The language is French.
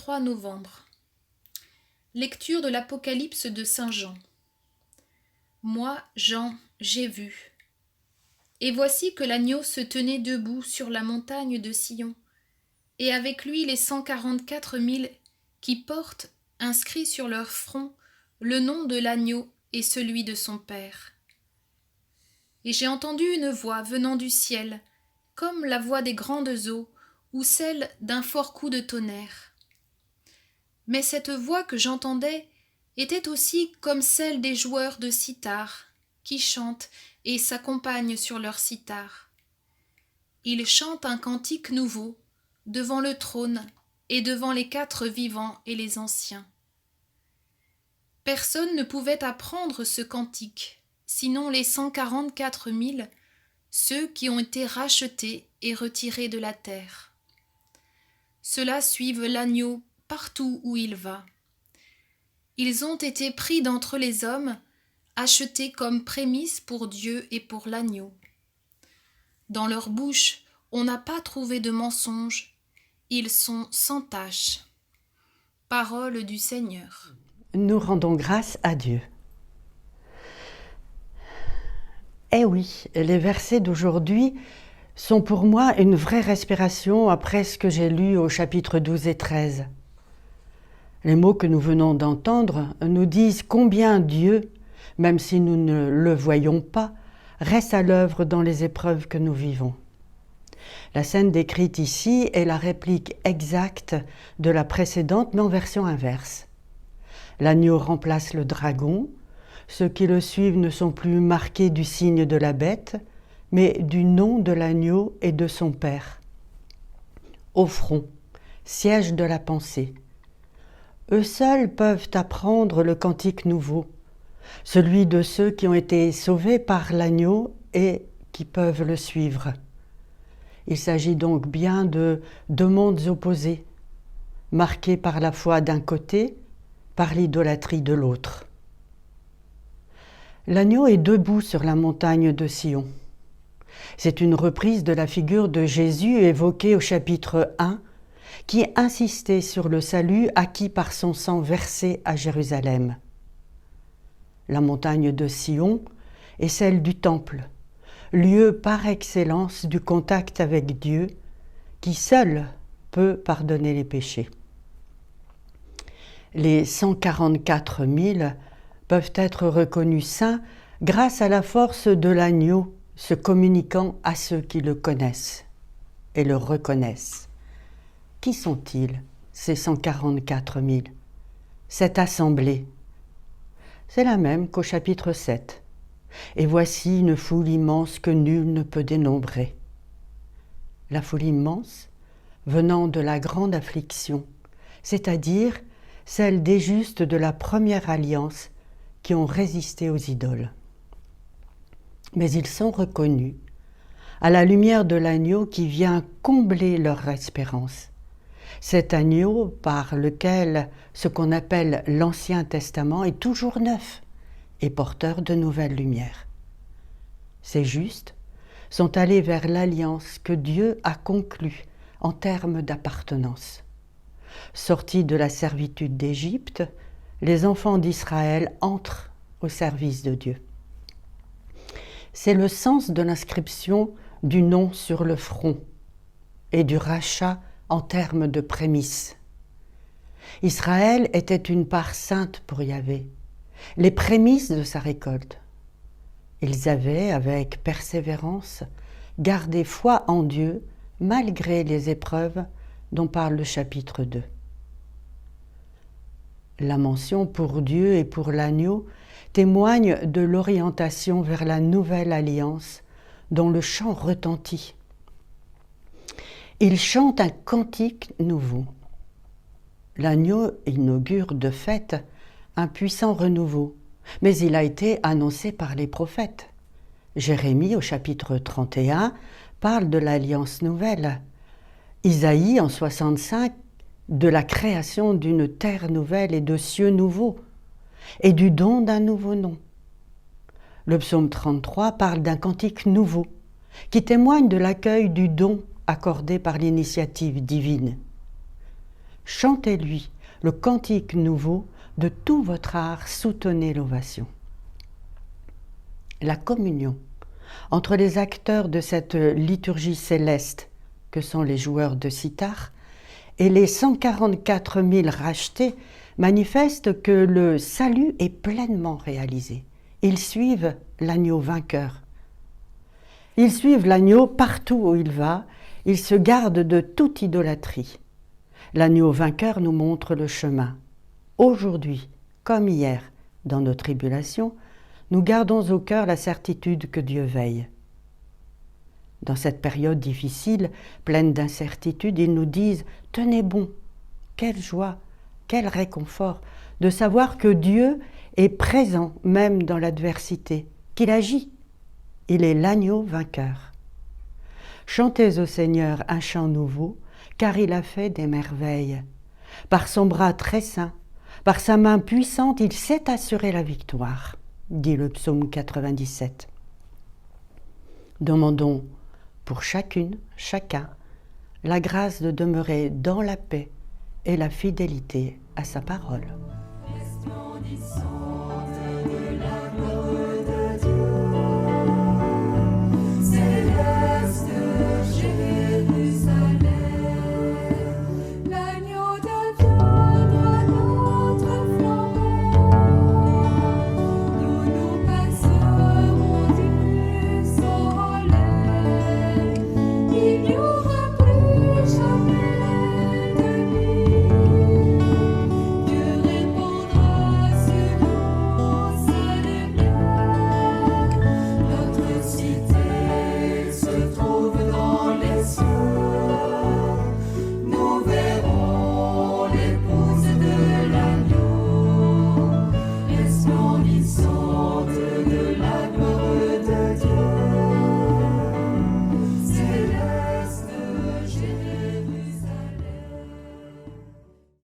23 novembre. Lecture de l'Apocalypse de Saint Jean. Moi, Jean, j'ai vu. Et voici que l'agneau se tenait debout sur la montagne de Sion, et avec lui les 144 000 qui portent, inscrits sur leur front, le nom de l'agneau et celui de son Père. Et j'ai entendu une voix venant du ciel, comme la voix des grandes eaux, ou celle d'un fort coup de tonnerre. Mais cette voix que j'entendais était aussi comme celle des joueurs de cithare, qui chantent et s'accompagnent sur leur cithare. Ils chantent un cantique nouveau, devant le trône et devant les 4 vivants et les anciens. Personne ne pouvait apprendre ce cantique, sinon les 144 000, ceux qui ont été rachetés et retirés de la terre. Ceux-là suivent l'agneau partout où il va. Ils ont été pris d'entre les hommes, achetés comme prémices pour Dieu et pour l'agneau. Dans leur bouche, on n'a pas trouvé de mensonge, ils sont sans tache. Parole du Seigneur. Nous rendons grâce à Dieu. Eh oui, les versets d'aujourd'hui sont pour moi une vraie respiration après ce que j'ai lu au chapitre 12 et 13. Les mots que nous venons d'entendre nous disent combien Dieu, même si nous ne le voyons pas, reste à l'œuvre dans les épreuves que nous vivons. La scène décrite ici est la réplique exacte de la précédente, mais en version inverse. L'agneau remplace le dragon. Ceux qui le suivent ne sont plus marqués du signe de la bête, mais du nom de l'agneau et de son Père. Au front, siège de la pensée. Eux seuls peuvent apprendre le cantique nouveau, celui de ceux qui ont été sauvés par l'agneau et qui peuvent le suivre. Il s'agit donc bien de 2 mondes opposés, marqués par la foi d'un côté, par l'idolâtrie de l'autre. L'agneau est debout sur la montagne de Sion. C'est une reprise de la figure de Jésus évoquée au chapitre 1, qui insistait sur le salut acquis par son sang versé à Jérusalem. La montagne de Sion est celle du temple, lieu par excellence du contact avec Dieu, qui seul peut pardonner les péchés. Les 144 000 peuvent être reconnus saints grâce à la force de l'agneau se communiquant à ceux qui le connaissent et le reconnaissent. Qui sont-ils, ces 144 000? Cette assemblée, c'est la même qu'au chapitre 7. Et voici une foule immense que nul ne peut dénombrer. La foule immense venant de la grande affliction, c'est-à-dire celle des justes de la première alliance qui ont résisté aux idoles. Mais ils sont reconnus à la lumière de l'agneau qui vient combler leur espérance. Cet agneau par lequel ce qu'on appelle l'Ancien Testament est toujours neuf et porteur de nouvelles lumières. Ces justes sont allés vers l'alliance que Dieu a conclue en termes d'appartenance. Sortis de la servitude d'Égypte, les enfants d'Israël entrent au service de Dieu. C'est le sens de l'inscription du nom sur le front et du rachat en termes de prémices. Israël était une part sainte pour Yahvé, les prémices de sa récolte. Ils avaient, avec persévérance, gardé foi en Dieu malgré les épreuves dont parle le chapitre 2. La mention pour Dieu et pour l'agneau témoigne de l'orientation vers la nouvelle alliance dont le chant retentit. Il chante un cantique nouveau. L'agneau inaugure de fait un puissant renouveau, mais il a été annoncé par les prophètes. Jérémie, au chapitre 31, parle de l'alliance nouvelle. Isaïe, en 65, de la création d'une terre nouvelle et de cieux nouveaux, et du don d'un nouveau nom. Le psaume 33 parle d'un cantique nouveau, qui témoigne de l'accueil du don accordé par l'initiative divine. chantez-lui le cantique nouveau, de tout votre art, soutenez l'ovation. La communion entre les acteurs de cette liturgie céleste que sont les joueurs de sitar et les 144 000 rachetés manifeste que le salut est pleinement réalisé. Ils suivent l'agneau vainqueur. Ils suivent l'agneau partout où il va, ils se gardent de toute idolâtrie. L'agneau vainqueur nous montre le chemin. Aujourd'hui, comme hier, dans nos tribulations, nous gardons au cœur la certitude que Dieu veille. Dans cette période difficile, pleine d'incertitudes, ils nous disent « Tenez bon !» Quelle joie, quel réconfort de savoir que Dieu est présent même dans l'adversité, qu'il agit. Il est l'agneau vainqueur. Chantez au Seigneur un chant nouveau, car il a fait des merveilles. Par son bras très saint, par sa main puissante, il sait assurer la victoire, dit le psaume 97. Demandons pour chacune, chacun, la grâce de demeurer dans la paix et la fidélité à sa parole. Resplendissant.